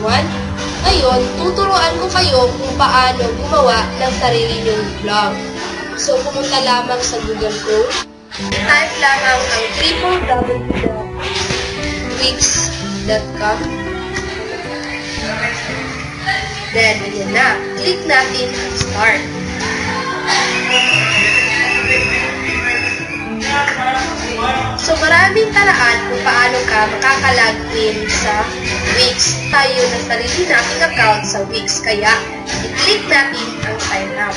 everyone! Ngayon, tuturuan ko kayo kung paano gumawa ng sarili nyong vlog. So, pumunta lamang sa Google Chrome. Type lamang ang www.wix.com. Then, ayan na. Click natin ang Start. So, maraming paraan kung paano ka makakalagin sa Wix. Tayo ng sarili nating account sa Wix. Kaya, i-click natin ang Sign Up.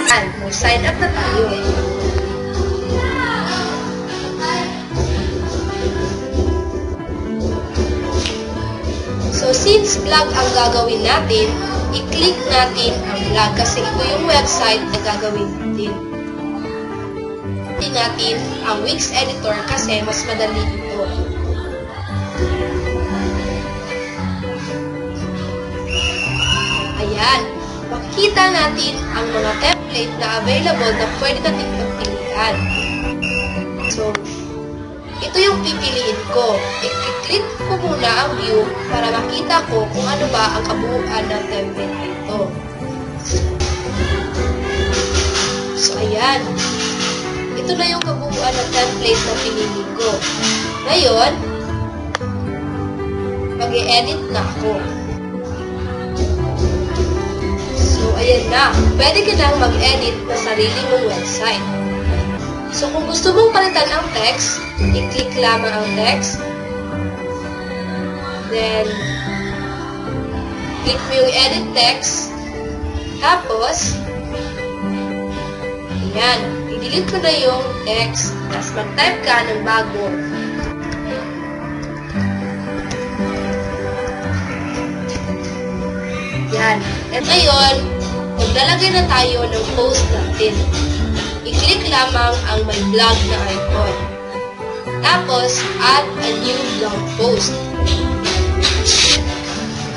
Yan, mag-sign up na tayo. So, since vlog ang gagawin natin, i-click natin ang vlog kasi ito yung website na gagawin natin. I-click natin ang Wix Editor kasi mas madali ito. Ayan. Makikita natin ang mga template na available na pwede natin pagpilian. So, ito yung pipiliin ko. I-click ko muna ang view para makita ko kung ano ba ang kabuuan ng template nito. So, ayan. Ito na yung kabuuan ng template na pinili ko. Ngayon, mag-i-edit na ako. So, ayan na. Pwede ka nang mag-edit na sarili mong website. So, kung gusto mong palitan ang text, i-click lamang ang text. Then, click mo yung edit text. Tapos, ayan, i-delete mo na yung text. Tapos, mag-type ka ng bago. Yan. At ngayon, maglalagay na tayo ng post natin. I-click lamang ang may blog na icon. Tapos, add a new blog post.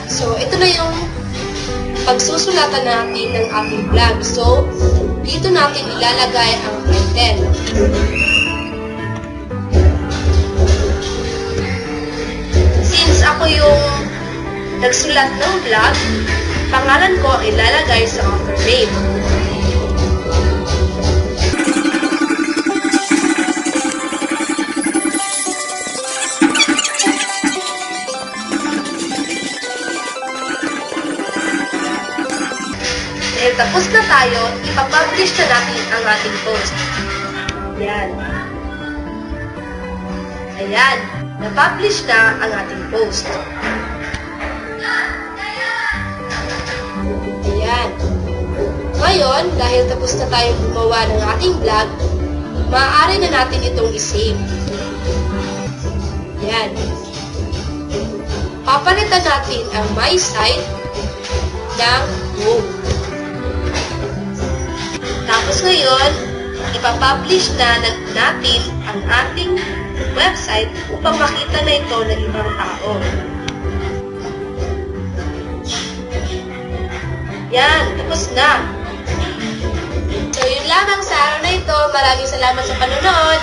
So, ito na yung pagsusulatan natin ng ating blog. So, dito natin ilalagay ang title. Since ako yung nagsulat ng blog, pangalan ko ang ilalagay sa author name. Dahil tapos na tayo, ipapublish na natin ang ating post. Ayan. Ayan. Na-publish na ang ating post. Ayan. Ngayon, dahil tapos na tayong gumawa ng ating blog, maaari na natin itong isave. Ayan. Papalitan natin ang my site ng home. Tapos ngayon, ipapublish na natin ang ating website upang makita na ito ng ibang tao. Yan, tapos na. So, yun lamang sa araw na ito. Maraming salamat sa panonood.